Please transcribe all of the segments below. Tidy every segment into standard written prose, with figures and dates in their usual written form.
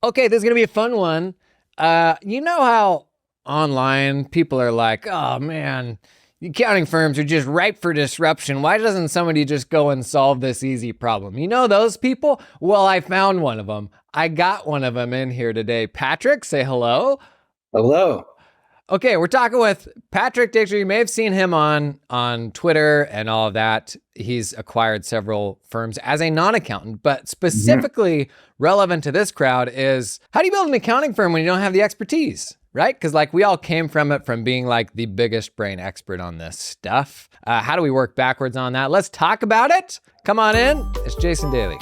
Okay, this is gonna be a fun one. You know how online people are like, "Oh man, accounting firms are just ripe for disruption. Why doesn't somebody just go and solve this easy problem?" You know those people? Well, I found one of them. I got one of them in here today. Patrick, say hello. Hello. Okay, we're talking with Patrick Dixer. You may have seen him on Twitter and all of that. He's acquired several firms as a non-accountant, but Mhm. specifically relevant to this crowd is how do you build an accounting firm when you don't have the expertise, right? Because like we all came from it from being like the biggest brain expert on this stuff. How do we work backwards on that? Let's talk about it. Come on in. It's Jason Daly.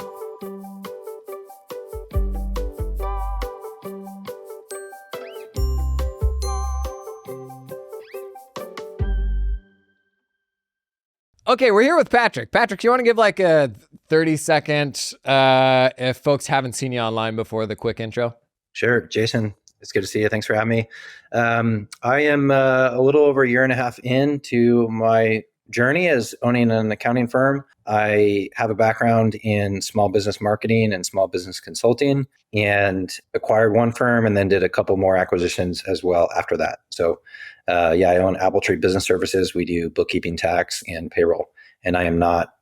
Okay, we're here with Patrick. Patrick, you want to give like a 30-second, if folks haven't seen you online before, the quick intro? Sure, Jason. It's good to see you. Thanks for having me. I am a little over a year and a half into my journey as owning an accounting firm. I have a background in small business marketing and small business consulting, and acquired one firm and then did a couple more acquisitions as well after that. So, yeah, I own Apple Tree Business Services. We do bookkeeping, tax, and payroll, and I am not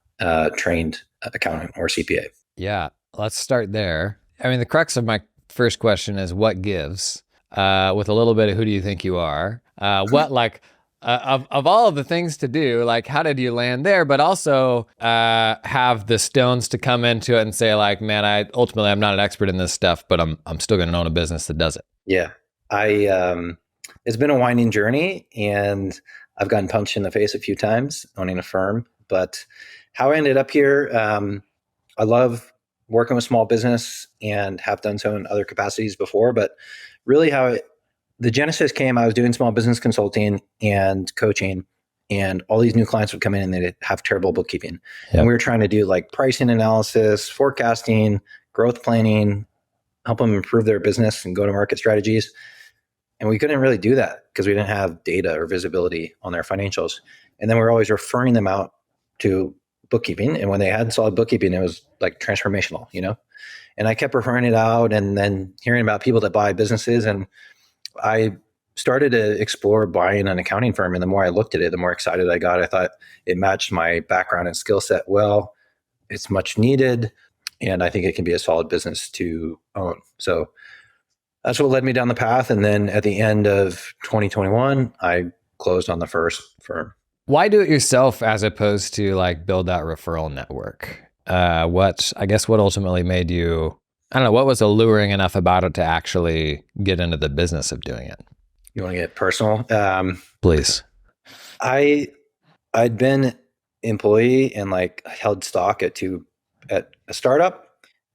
trained accountant or CPA. Yeah, let's start there. I mean, the crux of my first question is what gives, with a little bit of who do you think you are? What like of all of the things to do, like how did you land there? But also have the stones to come into it and say like, man, I'm not an expert in this stuff, but I'm still going to own a business that does it. Yeah, I it's been a winding journey, and I've gotten punched in the face a few times owning a firm. But how I ended up here, I love working with small business and have done so in other capacities before. But really, the genesis came, I was doing small business consulting and coaching, and all these new clients would come in and they'd have terrible bookkeeping. And Yep. we were trying to do like pricing analysis, forecasting, growth planning, help them improve their business and go to market strategies. And we couldn't really do that because we didn't have data or visibility on their financials. And then we are always referring them out to bookkeeping. And when they had solid bookkeeping, it was like transformational. And I kept referring it out and then hearing about people that buy businesses. And I started to explore buying an accounting firm. And the more I looked at it, the more excited I got. I thought it matched my background and skill set well. It's much needed. And I think it can be a solid business to own. So that's what led me down the path. And then at the end of 2021, I closed on the first firm. Why do it yourself as opposed to like build that referral network? What ultimately made you, I don't know, what was alluring enough about it to actually get into the business of doing it? You want to get personal? Please. I I'd been employee and like held stock at a startup,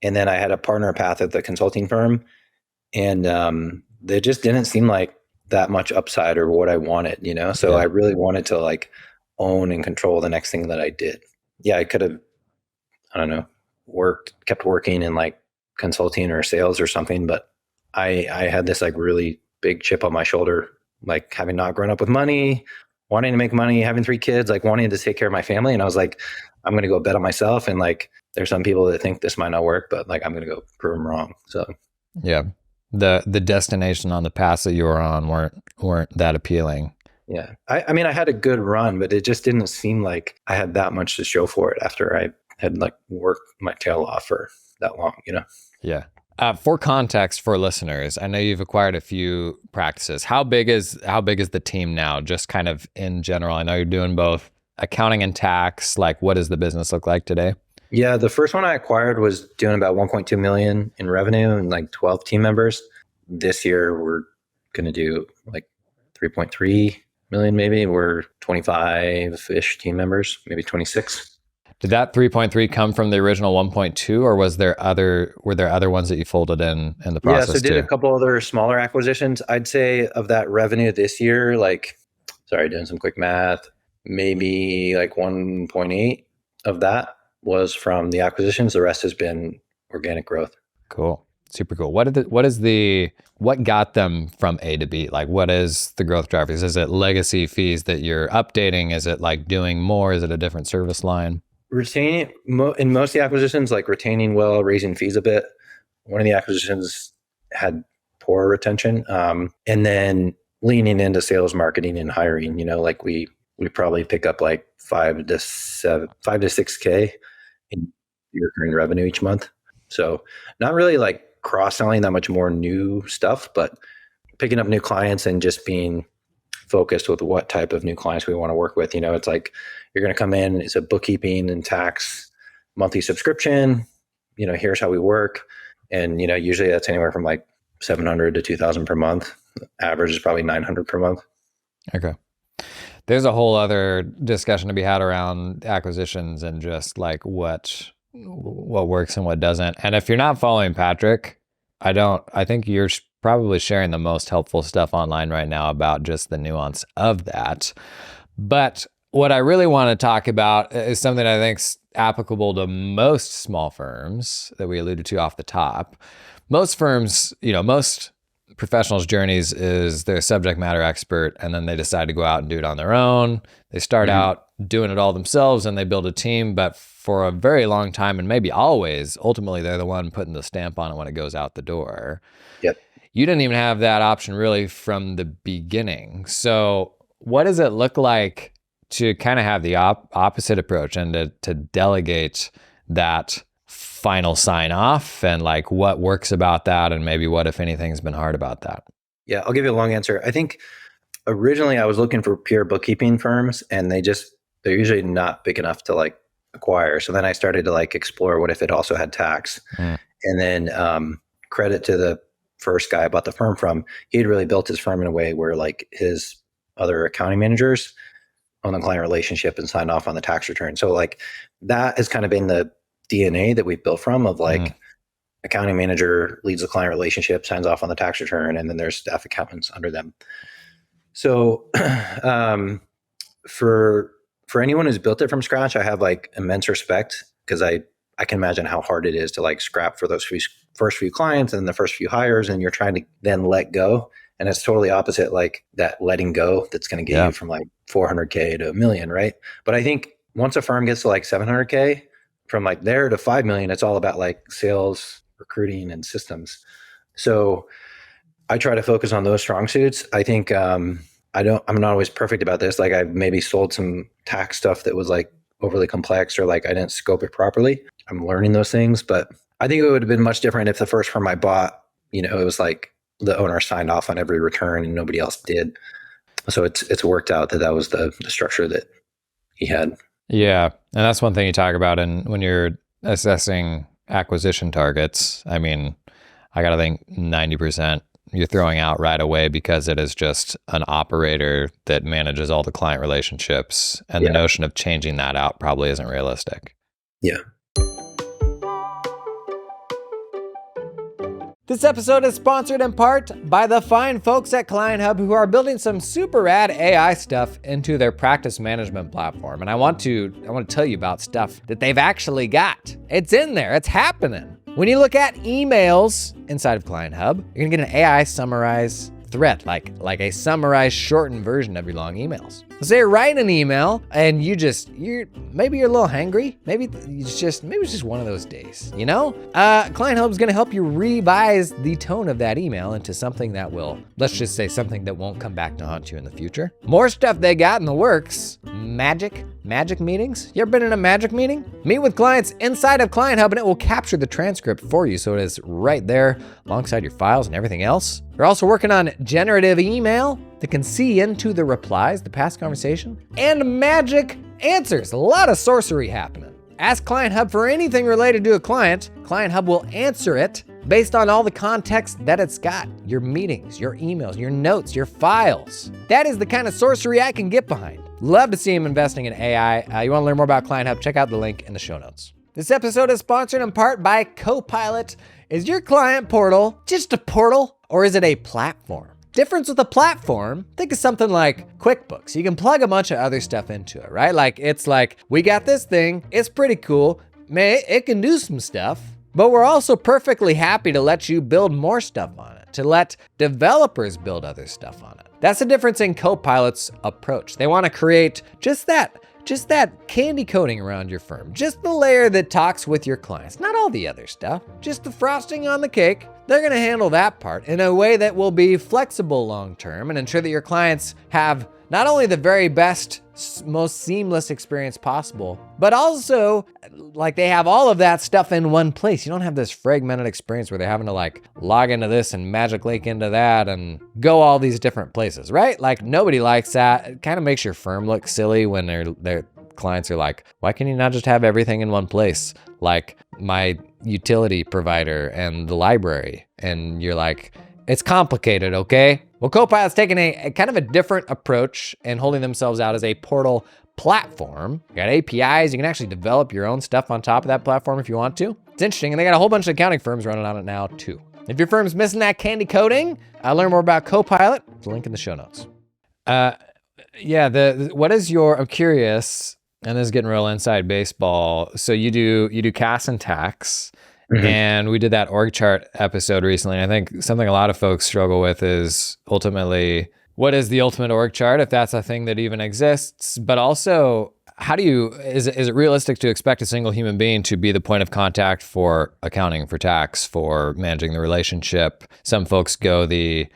and then I had a partner path at the consulting firm, and they just didn't seem like that much upside or what I wanted. So Yeah. I really wanted to like own and control the next thing that I did. Yeah, I could have, I don't know, kept working in like consulting or sales or something, but I had this like really big chip on my shoulder, like having not grown up with money, wanting to make money, having three kids, like wanting to take care of my family. And I was like, I'm going to go bet on myself. And like, there's some people that think this might not work, but like, I'm going to go prove them wrong. So Yeah. The destination on the paths that you were on weren't that appealing. yeah, I mean, I had a good run, but it just didn't seem like I had that much to show for it after I had like worked my tail off for that long. Yeah. For context for listeners, I know you've acquired a few practices. How big is the team now? Just kind of in general. I know you're doing both accounting and tax. Like, what does the business look like today? Yeah, the first one I acquired was doing about 1.2 million in revenue and like 12 team members. This year we're going to do like 3.3 million maybe. We're 25-ish team members, maybe 26. Did that 3.3 come from the original 1.2, or were there other ones that you folded in the Yeah, so process did a too? couple other smaller acquisitions. I'd say of that revenue this year, like, sorry, doing some quick math, maybe like 1.8 of that was from the acquisitions. The rest has been organic growth. Cool. Super cool. What got them from A to B? Like, what is the growth drivers? Is it legacy fees that you're updating? Is it like doing more? Is it a different service line? Retaining in most of the acquisitions, like retaining well, raising fees a bit. One of the acquisitions had poor retention. And then leaning into sales, marketing, and hiring. Like we probably pick up like 5 to 6K in recurring revenue each month. So not really like cross-selling that much more new stuff, but picking up new clients and just being focused with what type of new clients we want to work with. It's like you're going to come in, it's a bookkeeping and tax monthly subscription. Here's how we work. And, usually that's anywhere from like 700 to 2,000 per month. Average is probably 900 per month. Okay. There's a whole other discussion to be had around acquisitions and just like what works and what doesn't. And if you're not following Patrick, I think you're probably sharing the most helpful stuff online right now about just the nuance of that. But what I really want to talk about is something I think's applicable to most small firms that we alluded to off the top. Most firms, most professionals' journeys is they're a subject matter expert and then they decide to go out and do it on their own. They start out doing it all themselves and they build a team, but for a very long time and maybe always, ultimately they're the one putting the stamp on it when it goes out the door. Yep. You didn't even have that option really from the beginning. So what does it look like to kind of have the opposite approach and to delegate that final sign off, and like what works about that, and maybe what, if anything's been hard about that? Yeah, I'll give you a long answer. I think originally I was looking for pure bookkeeping firms, and they're usually not big enough to like acquire. So then I started to like explore what if it also had tax. And then credit to the first guy I bought the firm from. He'd really built his firm in a way where like his other accounting managers own the client relationship and signed off on the tax return. So like that has kind of been the DNA that we've built from, of like accounting manager leads the client relationship, signs off on the tax return, and then there's staff accountants under them. So for anyone who's built it from scratch, I have like immense respect, because I can imagine how hard it is to like scrap for those first few clients and the first few hires, and you're trying to then let go. And it's totally opposite, like that letting go that's going to get you from like 400K to $1 million, right? But I think once a firm gets to like 700K, from like there to 5 million, it's all about like sales, recruiting, and systems. So I try to focus on those strong suits. I think I'm not always perfect about this. Like I've maybe sold some tax stuff that was like overly complex, or like I didn't scope it properly. I'm learning those things, but I think it would have been much different if the first firm I bought, it was like the owner signed off on every return and nobody else did. So it's worked out that was the structure that he had. Yeah. And that's one thing you talk about. And when you're assessing acquisition targets, I mean, I got to think 90% you're throwing out right away, because it is just an operator that manages all the client relationships. And the notion of changing that out probably isn't realistic. Yeah. This episode is sponsored in part by the fine folks at Client Hub, who are building some super rad AI stuff into their practice management platform. And I want to tell you about stuff that they've actually got. It's in there, it's happening. When you look at emails inside of Client Hub, you're gonna get an AI summarize thread, like a summarized shortened version of your long emails. So you're writing an email and maybe you're a little hangry. Maybe it's just one of those days, Client Hub is going to help you revise the tone of that email into something that will, let's just say, something that won't come back to haunt you in the future. More stuff they got in the works. Magic meetings. You ever been in a magic meeting? Meet with clients inside of Client Hub and it will capture the transcript for you, so it is right there alongside your files and everything else. They're also working on generative email that can see into the replies, the past conversation, and magic answers. A lot of sorcery happening. Ask Client Hub for anything related to a client. Client Hub will answer it based on all the context that it's got. Your meetings, your emails, your notes, your files. That is the kind of sorcery I can get behind. Love to see him investing in AI. You want to learn more about Client Hub? Check out the link in the show notes. This episode is sponsored in part by Copilot. Is your client portal just a portal, or is it a platform? Difference with a platform, think of something like QuickBooks. You can plug a bunch of other stuff into it, right? Like it's like, we got this thing, it's pretty cool, it can do some stuff, but we're also perfectly happy to let you build more stuff on it, to let developers build other stuff on it. That's the difference in Copilot's approach. They want to create just that candy coating around your firm, just the layer that talks with your clients, not all the other stuff, just the frosting on the cake they're going to handle that part in a way that will be flexible long term and ensure that your clients have not only the very best, most seamless experience possible, but also like they have all of that stuff in one place. You don't have this fragmented experience where they're having to like log into this and magic link into that and go all these different places, right? Like nobody likes that. It kind of makes your firm look silly when their clients are like, why can you not just have everything in one place? Like my utility provider and the library. And you're like, it's complicated, okay? Well, Copilot's taking a kind of a different approach and holding themselves out as a portal platform. You got APIs, you can actually develop your own stuff on top of that platform if you want to. It's interesting, and they got a whole bunch of accounting firms running on it now too. If your firm's missing that candy coating, learn more about Copilot. There's a link in the show notes. What is I'm curious, and this is getting real inside baseball. So you do CAS and tax. Mm-hmm. And we did that org chart episode recently. And I think something a lot of folks struggle with is ultimately, what is the ultimate org chart, if that's a thing that even exists? But also, is it realistic to expect a single human being to be the point of contact for accounting, for tax, for managing the relationship? Some folks go the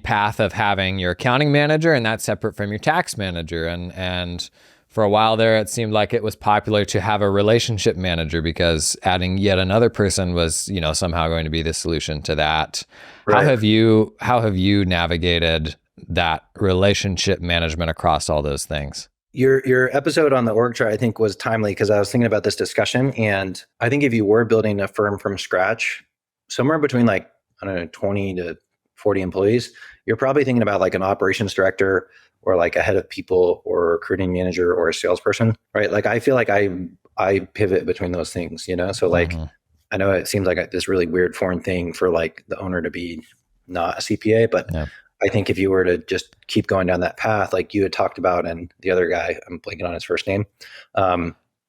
path of having your accounting manager and that's separate from your tax manager. And for a while there, it seemed like it was popular to have a relationship manager because adding yet another person was, somehow going to be the solution to that. Right. How have you navigated that relationship management across all those things? Your episode on the org chart, I think, was timely because I was thinking about this discussion. And I think if you were building a firm from scratch, somewhere between 20 to 40 employees, you're probably thinking about like an operations director or like a head of people or a recruiting manager or a salesperson, right? Like I feel like I pivot between those things, So like, mm-hmm. I know it seems like this really weird foreign thing for like the owner to be not a CPA, but yeah. I think if you were to just keep going down that path, like you had talked about, and the other guy, I'm blanking on his first name.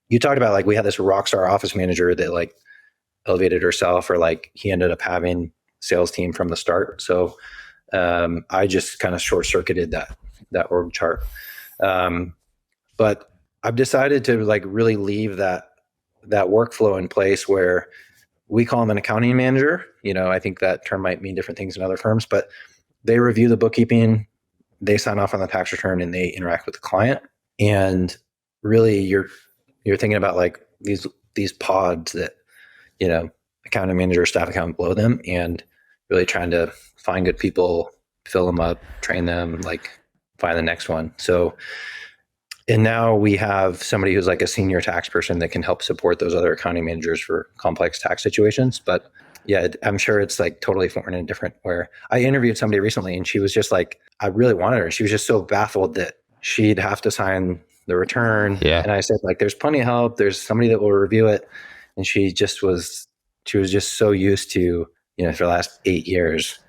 You talked about like we had this rock star office manager that like elevated herself, or like he ended up having sales team from the start. So I just kind of short circuited that org chart. But I've decided to like really leave that workflow in place where we call them an accounting manager. I think that term might mean different things in other firms, but they review the bookkeeping, they sign off on the tax return, and they interact with the client. And really you're thinking about like these pods that, accounting manager, staff accountant below them, and really trying to find good people, fill them up, train them, like find the next one. So, and now we have somebody who's like a senior tax person that can help support those other accounting managers for complex tax situations. But yeah, I'm sure it's like totally foreign and different. Where I interviewed somebody recently and she was just like, I really wanted her. She was just so baffled that she'd have to sign the return. Yeah. And I said, like, there's plenty of help. There's somebody that will review it. And she was just so used to, for the last 8 years,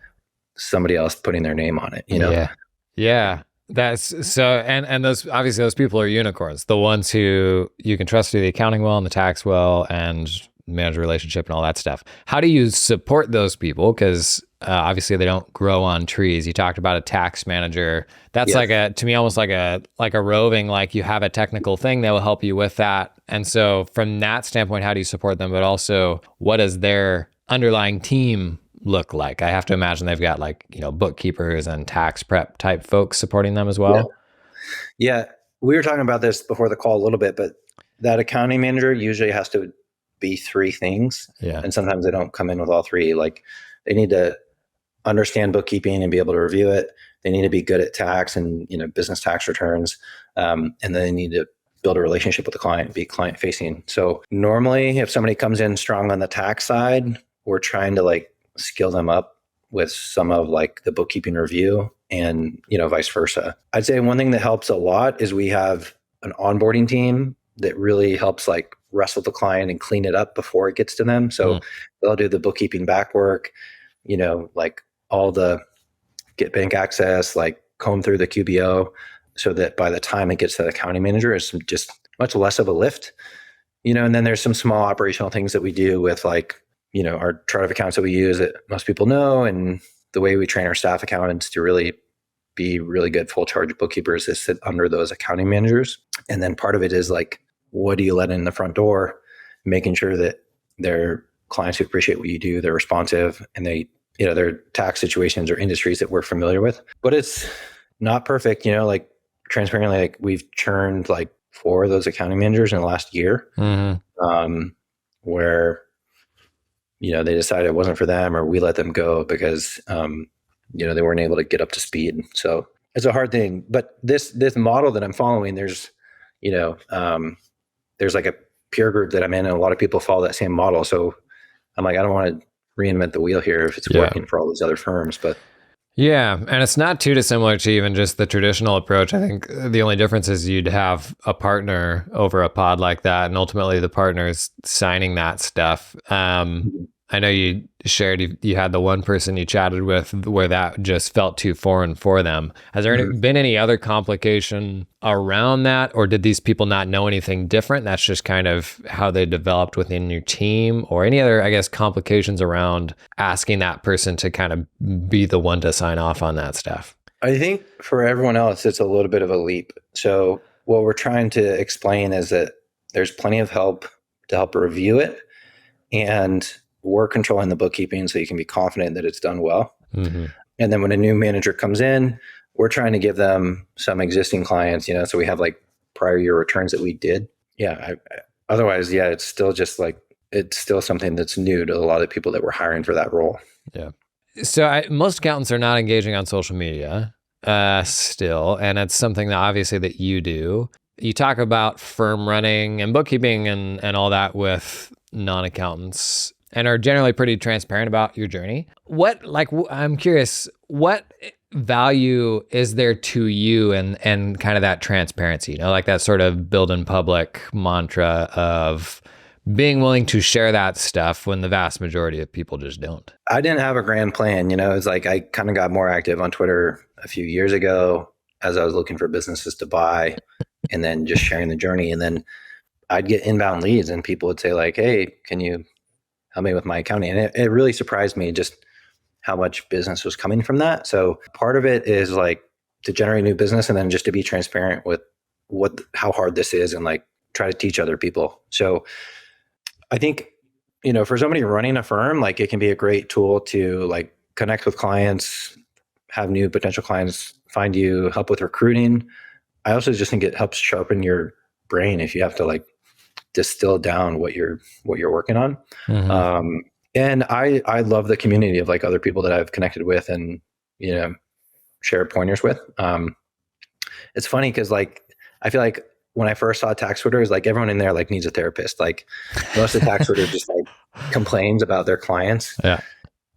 somebody else putting their name on it, Yeah. Yeah. That's so, and those people are unicorns, the ones who you can trust to do the accounting well and the tax well and manage a relationship and all that stuff. How do you support those people? Because obviously they don't grow on trees. You talked about a tax manager. That's to me, almost like a roving, like you have a technical thing that will help you with that. And so from that standpoint, how do you support them? But also, what does their underlying team look like? I have to imagine they've got like, bookkeepers and tax prep type folks supporting them as well. Yeah. We were talking about this before the call a little bit, but that accounting manager usually has to be 3 things. Yeah. And sometimes they don't come in with all 3. Like they need to understand bookkeeping and be able to review it. They need to be good at tax and, business tax returns. And then they need to build a relationship with the client, be client facing. So normally if somebody comes in strong on the tax side, we're trying to like skill them up with some of like the bookkeeping review and, vice versa. I'd say one thing that helps a lot is we have an onboarding team that really helps like wrestle the client and clean it up before it gets to them. So they'll do the bookkeeping back work, like all the get bank access, like comb through the QBO, so that by the time it gets to the accounting manager, it's just much less of a lift, and then there's some small operational things that we do with like, our chart of accounts that we use that most people know, and the way we train our staff accountants to really be really good full charge bookkeepers is sit under those accounting managers. And then part of it is like, what do you let in the front door, making sure that they're clients who appreciate what you do. They're responsive, and their tax situations or industries that we're familiar with. But it's not perfect, like transparently, like we've churned like 4 of those accounting managers in the last year, where they decided it wasn't for them, or we let them go because they weren't able to get up to speed. So it's a hard thing. But this model that I'm following, there's like a peer group that I'm in, and a lot of people follow that same model. So I'm like, I don't want to reinvent the wheel here if it's working for all these other firms. But yeah, and it's not too dissimilar to even just the traditional approach. I think the only difference is you'd have a partner over a pod like that, and ultimately the partner's signing that stuff. I know you shared you had the one person you chatted with where that just felt too foreign for them. Has there been any other complication around that, or did these people not know anything different? That's just kind of how they developed within your team, or any other, I guess, complications around asking that person to kind of be the one to sign off on that stuff? I think for everyone else, it's a little bit of a leap. So what we're trying to explain is that there's plenty of help to help review it, and we're controlling the bookkeeping so you can be confident that it's done well. And then when a new manager comes in, we're trying to give them some existing clients, so we have like prior year returns that we did. Otherwise, it's still just like, it's still something that's new to a lot of the people that we're hiring for that role. Yeah. So most accountants are not engaging on social media still, and it's something that obviously that you do. You talk about firm running and bookkeeping and all that with non-accountants, and are generally pretty transparent about your journey. I'm curious, what value is there to you and kind of that transparency, like that sort of build in public mantra of being willing to share that stuff when the vast majority of people just don't? I didn't have a grand plan. It's like I kind of got more active on Twitter a few years ago as I was looking for businesses to buy, and then just sharing the journey. And then I'd get inbound leads, and people would say like, hey, can you help me with my accounting? And it really surprised me just how much business was coming from that. So part of it is like to generate new business, and then just to be transparent with how hard this is, and like try to teach other people. So I think, for somebody running a firm, like it can be a great tool to like connect with clients, have new potential clients find you, help with recruiting. I also just think it helps sharpen your brain if you have to like distill down what you're working on. And I love the community of like other people that I've connected with and, share pointers with. It's funny because like, I feel like when I first saw tax recruiters, like everyone in there like needs a therapist. Like most of the tax recruiters just like complains about their clients. Yeah.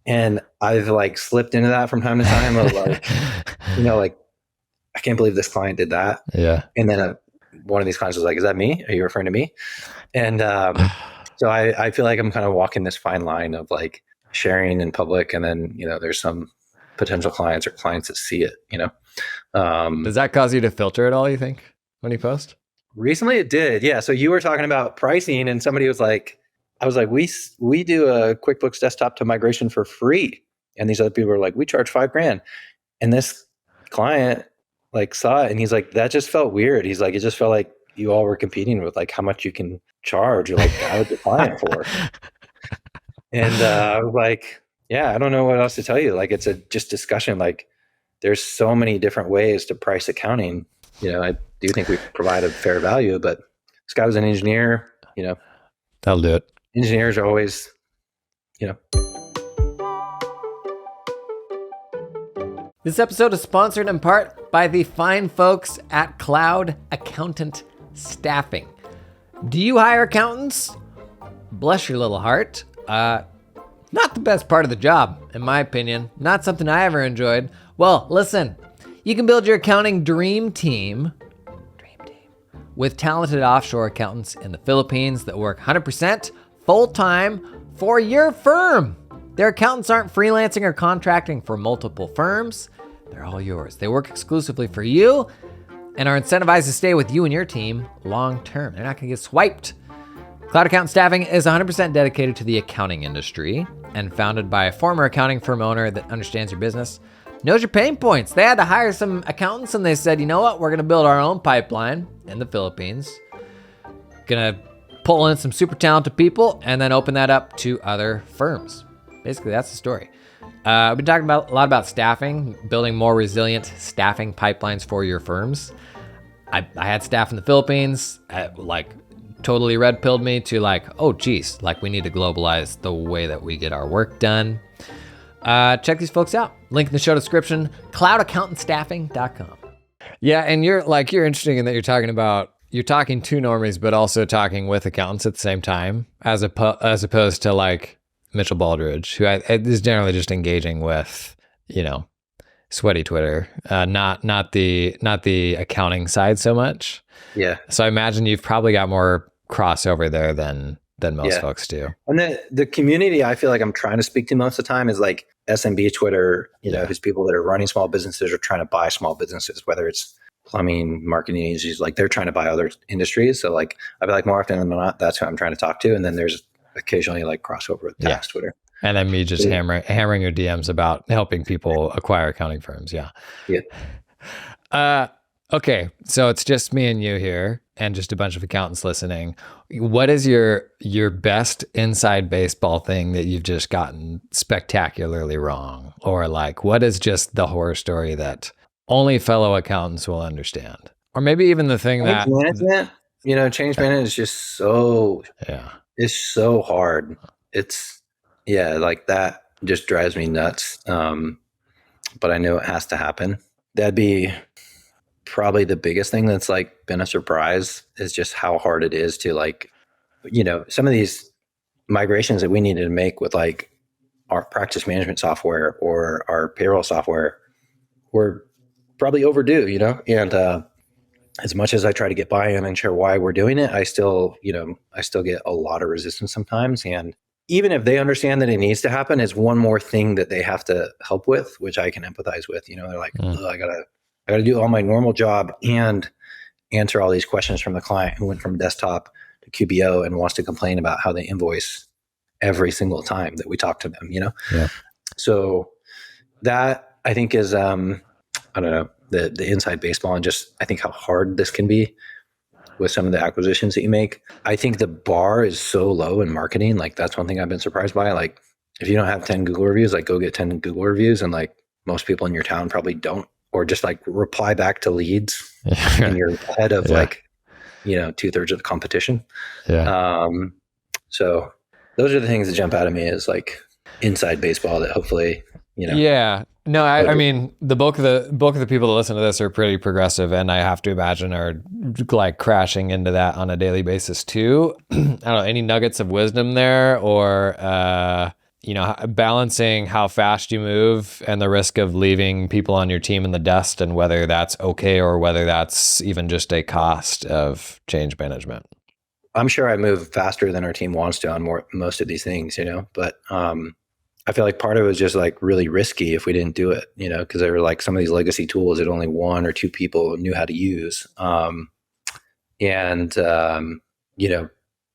And I've like slipped into that from time to time of like, like, I can't believe this client did that. Yeah. And then one of these clients was like, is that me? Are you referring to me? And so I feel like I'm kind of walking this fine line of like sharing in public, and then, there's some potential clients or clients that see it, Does that cause you to filter at all, you think, when you post? Recently it did. Yeah. So you were talking about pricing, and somebody was like, I was like, we do a QuickBooks Desktop to migration for free. And these other people were like, we charge $5,000. And this client like saw it, and he's like, that just felt weird. He's like, it just felt like you all were competing with like how much you can charge, or like how would the client for. And I was like, yeah, I don't know what else to tell you. Like, it's a just discussion. Like there's so many different ways to price accounting. I do think we provide a fair value, but this guy was an engineer, That'll do it. Engineers are always, This episode is sponsored in part by the fine folks at Cloud Accountant Staffing. Do you hire accountants? Bless your little heart. Not the best part of the job, in my opinion. Not something I ever enjoyed. Well, listen, you can build your accounting dream team with talented offshore accountants in the Philippines that work 100% full-time for your firm. Their accountants aren't freelancing or contracting for multiple firms. They're all yours. They work exclusively for you and are incentivized to stay with you and your team long-term. They're not going to get swiped. Cloud Accountant Staffing is 100% dedicated to the accounting industry and founded by a former accounting firm owner that understands your business, knows your pain points. They had to hire some accountants, and they said, you know what? We're going to build our own pipeline in the Philippines. Going to pull in some super talented people, and then open that up to other firms. Basically, that's the story. We've been talking a lot about staffing, building more resilient staffing pipelines for your firms. I had staff in the Philippines, totally red pilled me to oh geez, we need to globalize the way that we get our work done. Check these folks out. Link in the show description, cloudaccountantstaffing.com. Yeah, and you're interesting in that you're talking to normies, but also talking with accountants at the same time, as opposed to Mitchell Baldridge, who is generally just engaging with, sweaty Twitter, not the accounting side so much. Yeah. So I imagine you've probably got more crossover there than most folks do. And the community I feel like I'm trying to speak to most of the time is SMB Twitter, who's people that are running small businesses or trying to buy small businesses, whether it's plumbing, marketing agencies, they're trying to buy other industries. So I feel like more often than not, that's who I'm trying to talk to. And then there's occasionally crossover with tax Twitter. And then me just hammering your DMs about helping people acquire accounting firms. Yeah. Yeah. Okay. So it's just me and you here and just a bunch of accountants listening. What is your best inside baseball thing that you've just gotten spectacularly wrong? Or what is just the horror story that only fellow accountants will understand? Or maybe even the thing that management, change management is just it's so hard. It's that just drives me nuts. But I know it has to happen. That'd be probably the biggest thing that's been a surprise, is just how hard it is to some of these migrations that we needed to make with our practice management software or our payroll software were probably overdue, and as much as I try to get buy-in and share why we're doing it, I still get a lot of resistance sometimes. And even if they understand that it needs to happen, it's one more thing that they have to help with, which I can empathize with. They're like, I gotta do all my normal job and answer all these questions from the client who went from desktop to QBO and wants to complain about how they invoice every single time that we talk to them, Yeah. So that I think is, I don't know, the inside baseball, and just I think how hard this can be with some of the acquisitions that you make. I think the bar is so low in marketing. That's one thing I've been surprised by. If you don't have 10 Google reviews, go get 10 Google reviews, and most people in your town probably don't, or just reply back to leads and you're ahead of 2/3 of the competition. Yeah. So those are the things that jump out at me as inside baseball that hopefully, Yeah. No, I mean, the bulk of the people that listen to this are pretty progressive, and I have to imagine are crashing into that on a daily basis too. I don't know, any nuggets of wisdom there, or balancing how fast you move and the risk of leaving people on your team in the dust, and whether that's okay or whether that's even just a cost of change management. I'm sure I move faster than our team wants to on most of these things, but I feel like part of it was just really risky if we didn't do it, because there were some of these legacy tools that only one or two people knew how to use.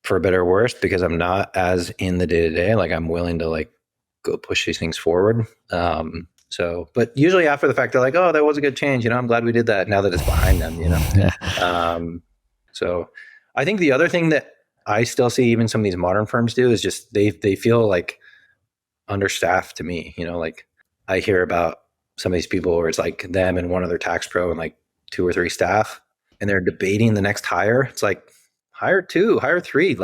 For better or worse, because I'm not as in the day to day, I'm willing to go push these things forward. But usually after the fact, they're oh, that was a good change. I'm glad we did that now that it's behind them, So I think the other thing that I still see even some of these modern firms do is just they feel understaffed to me. I hear about some of these people where it's them and one other tax pro and 2 or 3 staff, and they're debating the next hire. It's hire 2, hire 3.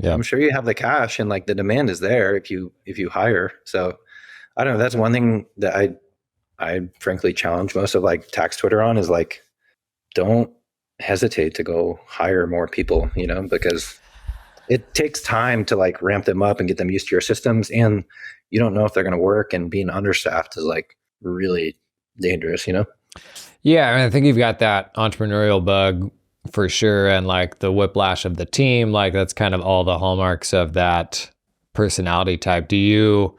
I'm sure you have the cash and the demand is there if you hire. So I don't know. That's one thing that I frankly challenge most of tax Twitter on is don't hesitate to go hire more people, because it takes time to ramp them up and get them used to your systems, and you don't know if they're going to work, and being understaffed is really dangerous, Yeah, I mean, I think you've got that entrepreneurial bug for sure, and the whiplash of the team, that's kind of all the hallmarks of that personality type. Do you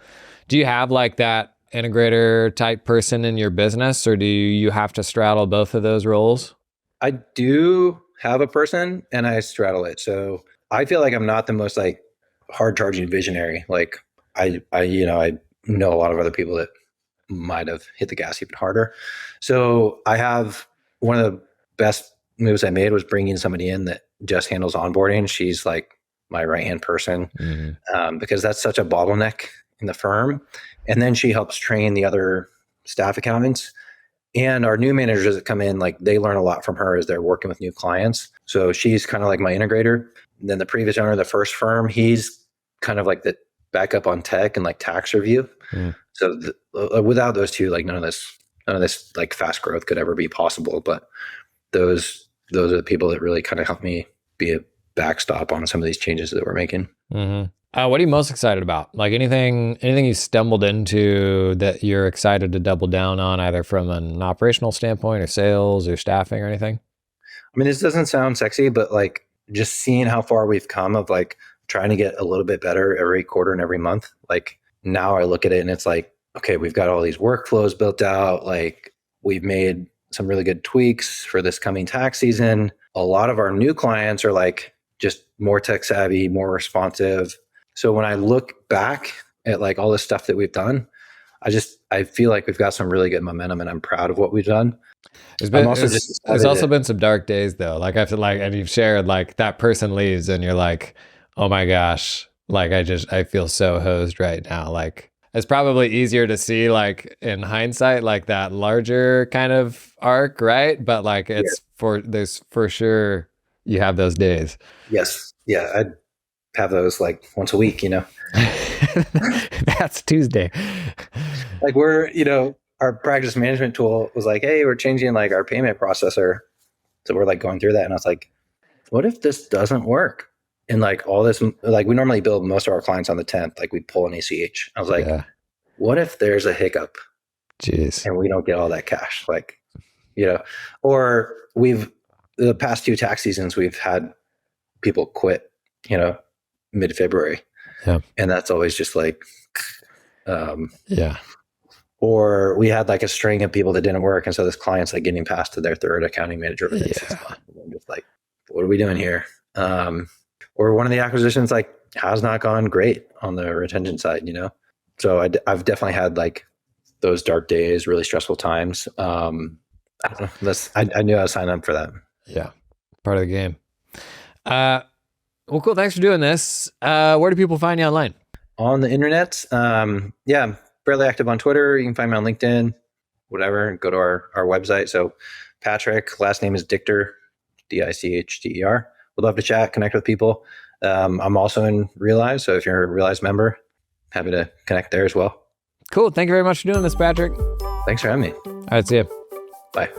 have that integrator type person in your business, or do you have to straddle both of those roles? I do have a person and I straddle it. So I feel like I'm not the most hard charging visionary. I know a lot of other people that might have hit the gas even harder. So I have one of the best moves I made was bringing somebody in that just handles onboarding. She's like my right-hand person because that's such a bottleneck in the firm. And then she helps train the other staff accountants. And our new managers that come in, like they learn a lot from her as they're working with new clients. So she's kind of like my integrator. And then the previous owner of the first firm, he's kind of like the backup on tech and like tax review. So without those two, like none of this like fast growth could ever be possible. But those are the people that really kind of help me be a backstop on some of these changes that we're making. What are you most excited about? Like anything you stumbled into that you're excited to double down on, either from an operational standpoint or sales or staffing or anything? I mean, this doesn't sound sexy, but like just seeing how far we've come of like trying to get a little bit better every quarter and every month. Like now I look at it and it's like, okay, we've got all these workflows built out. Like we've made some really good tweaks for this coming tax season. A lot of our new clients are like just more tech savvy, more responsive. So when I look back at like all the stuff that we've done, I feel like we've got some really good momentum and I'm proud of what we've done. There's also been some dark days though. Like I feel like, and you've shared like that person leaves and you're like, oh my gosh, like I feel so hosed right now. Like it's probably easier to see like in hindsight, like that larger kind of arc, right? But like there's for sure you have those days. Yes. Yeah. I'd have those like once a week, you know. That's Tuesday. Like our practice management tool was like, hey, we're changing like our payment processor. So we're like going through that. And I was like, what if this doesn't work? And like all this, like we normally bill most of our clients on the 10th, like we pull an ACH. I was like, what if there's a hiccup? Jeez. And we don't get all that cash? Like, or the past 2 tax seasons, we've had people quit, mid-February. Yeah. And that's always just like, or we had like a string of people that didn't work. And so this client's like getting passed to their third accounting manager. And I'm just like, what are we doing here? Or one of the acquisitions like has not gone great on the retention side, So I've definitely had like those dark days, really stressful times. I don't know. I knew I was signing up for that. Yeah. Part of the game. Well, cool. Thanks for doing this. Where do people find you online? On the internet. I'm fairly active on Twitter. You can find me on LinkedIn, whatever. Go to our website. So Patrick, last name is Dichter, Dichter. Would love to chat, connect with people. I'm also in Realize. So if you're a Realize member, happy to connect there as well. Cool. Thank you very much for doing this, Patrick. Thanks for having me. All right. See you. Bye.